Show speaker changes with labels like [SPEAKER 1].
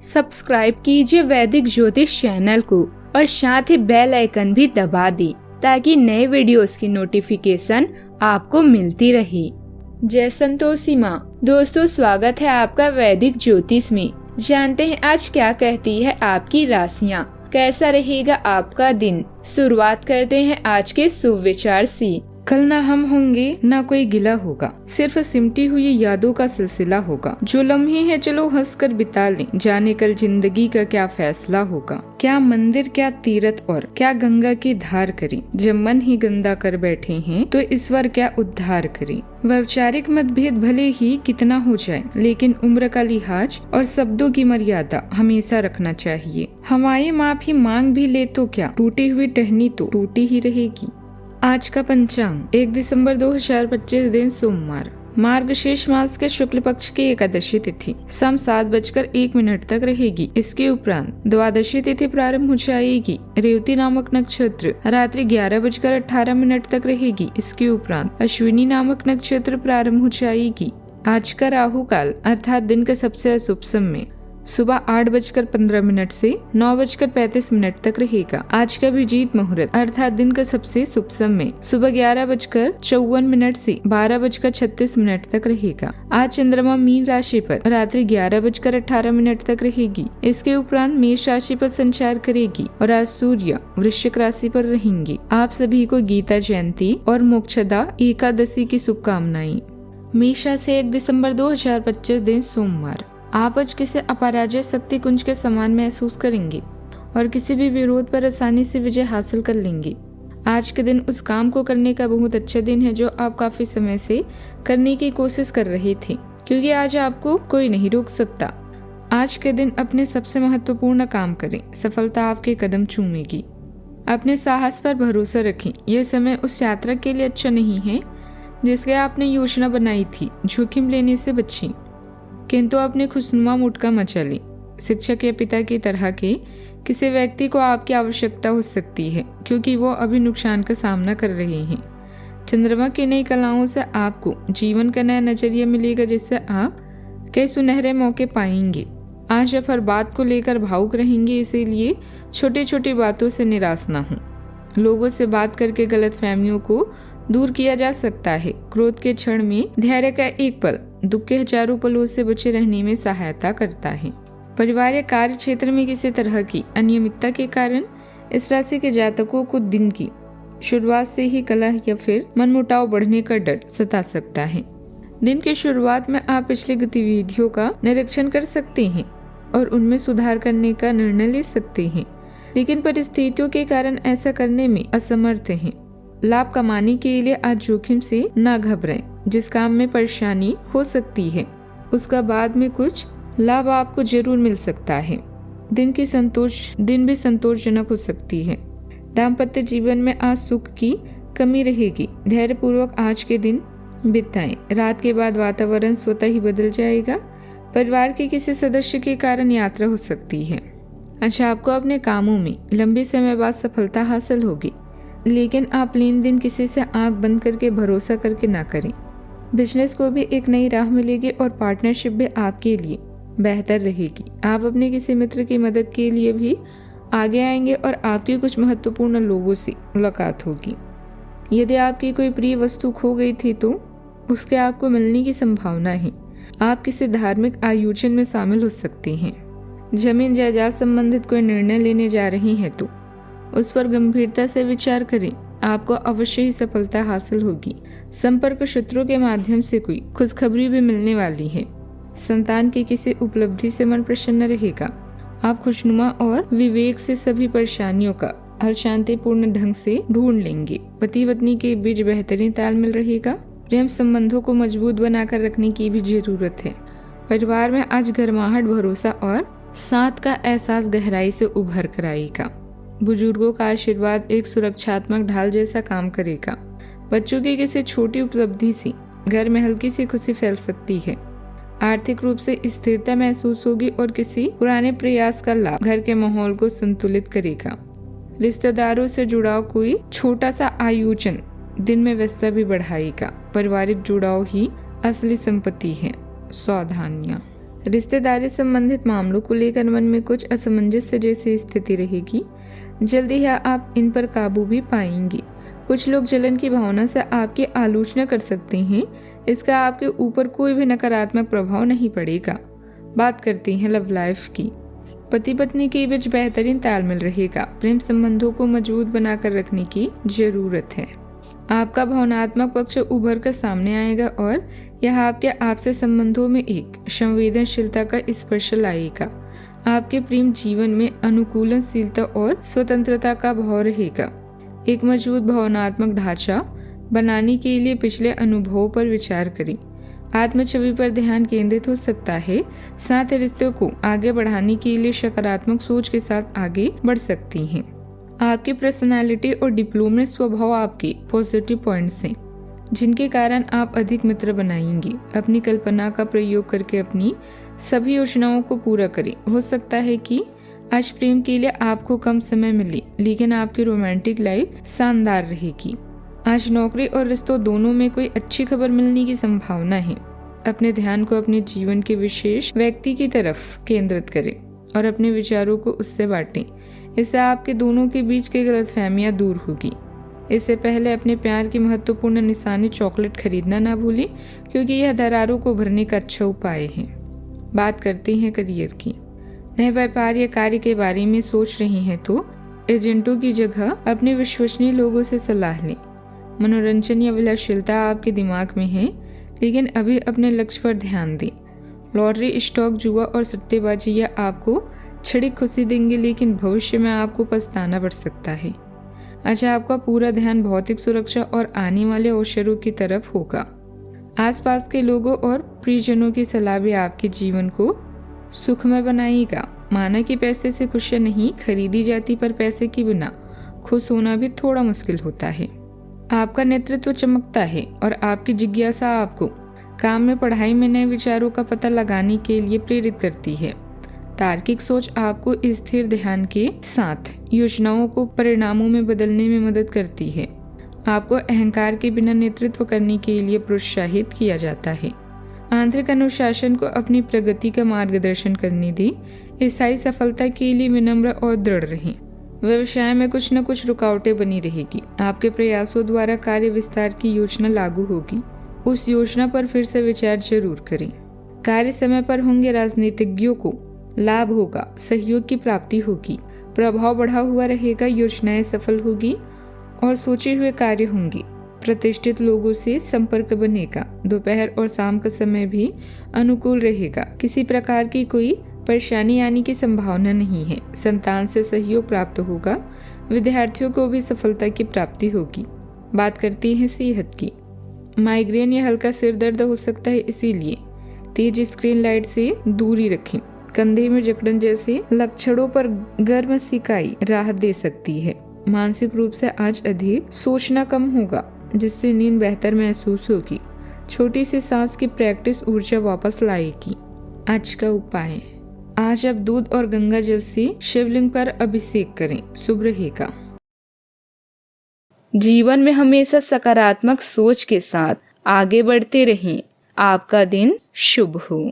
[SPEAKER 1] Subscribe कीजिए वैदिक ज्योतिष चैनल को और साथ ही बेल आइकन भी दबा दी ताकि नए वीडियोस की नोटिफिकेशन आपको मिलती रहे। जय संतोषी माँ। दोस्तों, स्वागत है आपका वैदिक ज्योतिष में। जानते हैं आज क्या कहती है आपकी राशियाँ, कैसा रहेगा आपका दिन। शुरुआत करते हैं आज के शुभ विचार से।
[SPEAKER 2] कल ना हम होंगे ना कोई गिला होगा, सिर्फ सिमटी हुई यादों का सिलसिला होगा। जो लम्हे हैं चलो हंस कर बिता लें, जाने कल जिंदगी का क्या फैसला होगा। क्या मंदिर क्या तीर्थ और क्या गंगा की धार करें, जब मन ही गंदा कर बैठे हैं तो ईश्वर क्या उद्धार करें। वैचारिक मतभेद भले ही कितना हो जाए, लेकिन उम्र का लिहाज और शब्दों की मर्यादा हमेशा रखना चाहिए। हमारी माफी मांग भी ले तो क्या, टूटी हुई टहनी तो टूटी ही रहेगी। आज का पंचांग 1 दिसंबर 2025 दिन सोमवार, मार्गशीर्ष मास के शुक्ल पक्ष की एकादशी तिथि शाम 7:01 तक रहेगी। इसके उपरांत द्वादशी तिथि प्रारंभ हो जाएगी। रेवती नामक नक्षत्र रात्रि 11:18 तक रहेगी। इसके उपरांत अश्विनी नामक नक्षत्र प्रारंभ हो जाएगी। आज का राहु काल अर्थात दिन का सबसे अशुभ समय सुबह 8:15 से 9:35 तक रहेगा। आज का अभिजीत मुहूर्त अर्थात दिन का सबसे शुभ समय सुबह 11:54 से 12:36 तक रहेगा। आज चंद्रमा मीन राशि पर रात्रि 11:18 तक रहेगी। इसके उपरांत मेष राशि पर संचार करेगी और आज सूर्य वृश्चिक राशि पर रहेंगे। आप सभी को गीता जयंती और मोक्षदा एकादशी की शुभकामनाएं। मेष राशि 1 दिसंबर 2025 दिन सोमवार, आप आज किसी अपराजय शक्ति कुंज के समान महसूस करेंगे और किसी भी विरोध पर आसानी से विजय हासिल कर लेंगे। आज के दिन उस काम को करने का बहुत अच्छा दिन है जो आप काफी समय से करने की कोशिश कर रहे थे, क्योंकि आज आपको कोई नहीं रोक सकता। आज के दिन अपने सबसे महत्वपूर्ण काम करें, सफलता आपके कदम चूमेगी। अपने साहस पर भरोसा रखें, यह समय उस यात्रा के लिए अच्छा नहीं है जिसके आपने योजना बनाई थी। जोखिम लेने से बचें, किंतु अपने खुशनुमा मूड का मजा लें। शिक्षक या पिता की तरह के किसी व्यक्ति को आपकी आवश्यकता हो सकती है, क्योंकि वो अभी नुकसान का सामना कर रहे हैं। चंद्रमा की नई कलाओं से आपको जीवन का नया नजरिया मिलेगा, जिससे आप कई सुनहरे मौके पाएंगे। आज आप हर बात को लेकर भावुक रहेंगे, इसीलिए छोटी छोटी बातों से निराश न हो। लोगों से बात करके गलतफहमियों को दूर किया जा सकता है। क्रोध के क्षण में धैर्य का एक पल दुख के हजारों पलों से बचे रहने में सहायता करता है। परिवार या कार्य क्षेत्र में किसी तरह की अनियमितता के कारण इस राशि के जातकों को दिन की शुरुआत से ही कलह या फिर मनमुटाव बढ़ने का डर सता सकता है। दिन की शुरुआत में आप पिछली गतिविधियों का निरीक्षण कर सकते हैं और उनमें सुधार करने का निर्णय ले सकते हैं, लेकिन परिस्थितियों के कारण ऐसा करने में असमर्थ हैं। लाभ कमाने के लिए आज जोखिम से न घबराएं। जिस काम में परेशानी हो सकती है उसका बाद में कुछ लाभ आपको जरूर मिल सकता है। दिन भी संतोषजनक हो सकती है। दाम्पत्य जीवन में आज सुख की कमी रहेगी। धैर्य पूर्वक आज के दिन बिताएं। रात के बाद वातावरण स्वतः ही बदल जाएगा। परिवार के किसी सदस्य के कारण यात्रा हो सकती है। अच्छा, आपको अपने कामों में लंबे समय बाद सफलता हासिल होगी, लेकिन आप लेन देन किसी से आंख बंद करके भरोसा करके ना करें। बिजनेस को भी एक नई राह मिलेगी और पार्टनरशिप भी आपके लिए बेहतर रहेगी। आप अपने किसी मित्र की मदद के लिए भी आगे आएंगे और आपकी कुछ महत्वपूर्ण लोगों से मुलाकात होगी। यदि आपकी कोई प्रिय वस्तु खो गई थी तो उसके आपको मिलने की संभावना है। आप किसी धार्मिक आयोजन में शामिल हो सकते हैं। जमीन जायदाद संबंधित कोई निर्णय लेने जा रहे हैं तो उस पर गंभीरता से विचार करें। आपको अवश्य ही सफलता हासिल होगी। संपर्क सूत्रों के माध्यम से कोई खुशखबरी भी मिलने वाली है। संतान की किसी उपलब्धि से मन प्रसन्न रहेगा। आप खुशनुमा और विवेक से सभी परेशानियों का हल शांतिपूर्ण ढंग से ढूंढ लेंगे। पति पत्नी के बीच बेहतरीन तालमेल रहेगा। प्रेम संबंधों को मजबूत बनाकर रखने की भी जरूरत है। परिवार में आज गर्माहट, भरोसा और साथ का एहसास गहराई से उभर कर आएगा। बुजुर्गों का आशीर्वाद एक सुरक्षात्मक ढाल जैसा काम करेगा। बच्चों की किसी छोटी उपलब्धि से घर में हल्की सी खुशी फैल सकती है। आर्थिक रूप से स्थिरता महसूस होगी और किसी पुराने प्रयास का लाभ घर के माहौल को संतुलित करेगा। रिश्तेदारों से जुड़ाव कोई छोटा सा आयोजन दिन में व्यस्तता भी बढ़ाएगा। पारिवारिक जुड़ाव ही असली संपत्ति है। सावधानियां। रिश्तेदारी संबंधित मामलों को लेकर मन में कुछ असमंजस जैसी स्थिति रहेगी। जल्दी ही आप इन पर काबू भी पाएंगी। कुछ लोग जलन की भावना से आपकी आलोचना कर सकते हैं। इसका आपके ऊपर कोई भी नकारात्मक प्रभाव नहीं पड़ेगा। बात करते हैं लव लाइफ की। पति पत्नी के बीच बेहतरीन तालमेल रहेगा। प्रेम संबंधों को मजबूत बनाकर रखने की जरूरत है। आपका भावनात्मक पक्ष उभर कर सामने आएगा और यह आपके आपसे संबंधों में एक संवेदनशीलता का स्पर्श लाएगा। आपके प्रेम जीवन में अनुकूलनशीलता और स्वतंत्रता का भाव रहेगा। एक मजबूत भावनात्मक ढांचा बनाने के लिए पिछले अनुभवों पर विचार करें। आत्म छवि पर ध्यान केंद्रित हो सकता है। साथ ही रिश्तों को आगे बढ़ाने के लिए सकारात्मक सोच के साथ आगे बढ़ सकती हैं। आपकी पर्सनालिटी और डिप्लोमेट स्वभाव आपके पॉजिटिव पॉइंट्स हैं, जिनके कारण आप अधिक मित्र बनाएंगी। अपनी कल्पना का प्रयोग करके अपनी सभी योजनाओं को पूरा करें। हो सकता है कि आज प्रेम के लिए आपको कम समय मिले, लेकिन आपकी रोमांटिक लाइफ शानदार रहेगी। आज नौकरी और रिश्तों दोनों में कोई अच्छी खबर मिलने की संभावना है। अपने ध्यान को अपने जीवन के विशेष व्यक्ति की तरफ केंद्रित करें और अपने विचारों को उससे बांटें। इससे आपके दोनों के बीच की गलतफहमियां दूर होगी। इससे पहले अपने प्यार की महत्वपूर्ण निशानी चॉकलेट खरीदना ना भूलें, क्योंकि यह दरारों को भरने का अच्छा उपाय है। बात करते हैं करियर की। नए व्यापार या कार्य के बारे में सोच रहे हैं तो एजेंटों की जगह अपने विश्वसनीय लोगों से सलाह लें। मनोरंजन या विलासशीलता आपके दिमाग में है, लेकिन अभी अपने लक्ष्य पर ध्यान दें। लॉटरी, स्टॉक, जुआ और सट्टेबाजी यह आपको क्षणिक खुशी देंगे, लेकिन भविष्य में आपको पछताना पड़ सकता है। आज आपका पूरा ध्यान भौतिक सुरक्षा और आने वाले अवसरों की तरफ होगा। आसपास के लोगों और प्रियजनों की सलाह भी आपके जीवन को सुखमय बनाएगा। माना कि पैसे से खुशियां नहीं खरीदी जाती, पर पैसे के बिना खुश होना भी थोड़ा मुश्किल होता है। आपका नेतृत्व चमकता है और आपकी जिज्ञासा आपको काम में, पढ़ाई में नए विचारों का पता लगाने के लिए प्रेरित करती है। तार्किक सोच आपको स्थिर ध्यान के साथ योजनाओं को परिणामों में बदलने में मदद करती है। आपको अहंकार के बिना नेतृत्व करने के लिए प्रोत्साहित किया जाता है। आंतरिक अनुशासन को अपनी प्रगति का मार्गदर्शन करने दें। स्थायी सफलता के लिए विनम्र और दृढ़ रहें। व्यवसाय में कुछ न कुछ रुकावटें बनी रहेगी। आपके प्रयासों द्वारा कार्य विस्तार की योजना लागू होगी। उस योजना पर फिर से विचार जरूर करें। कार्य समय पर होंगे। राजनीतिज्ञों को लाभ होगा। सहयोग की प्राप्ति होगी। प्रभाव बढ़ा हुआ रहेगा। योजनाएं सफल होगी और सोचे हुए कार्य होंगे। प्रतिष्ठित लोगों से संपर्क बनेगा। दोपहर और शाम का समय भी अनुकूल रहेगा। किसी प्रकार की कोई परेशानी आने की संभावना नहीं है। संतान से सहयोग प्राप्त होगा। विद्यार्थियों को भी सफलता की प्राप्ति होगी। बात करते हैं सेहत की। माइग्रेन या हल्का सिर दर्द हो सकता है, इसीलिए तेज स्क्रीन लाइट से दूरी रखें। कंधे में जकड़न जैसे लक्षणों पर गर्म सिकाई राहत दे सकती है। मानसिक रूप से आज अधिक सोचना कम होगा, जिससे नींद बेहतर महसूस होगी। छोटी सी सांस की प्रैक्टिस ऊर्जा वापस लाएगी। आज का उपाय। आज आप दूध और गंगा जल से शिवलिंग पर अभिषेक करें। शुभ रहेगा।
[SPEAKER 1] जीवन में हमेशा सकारात्मक सोच के साथ आगे बढ़ते रहें। आपका दिन शुभ हो।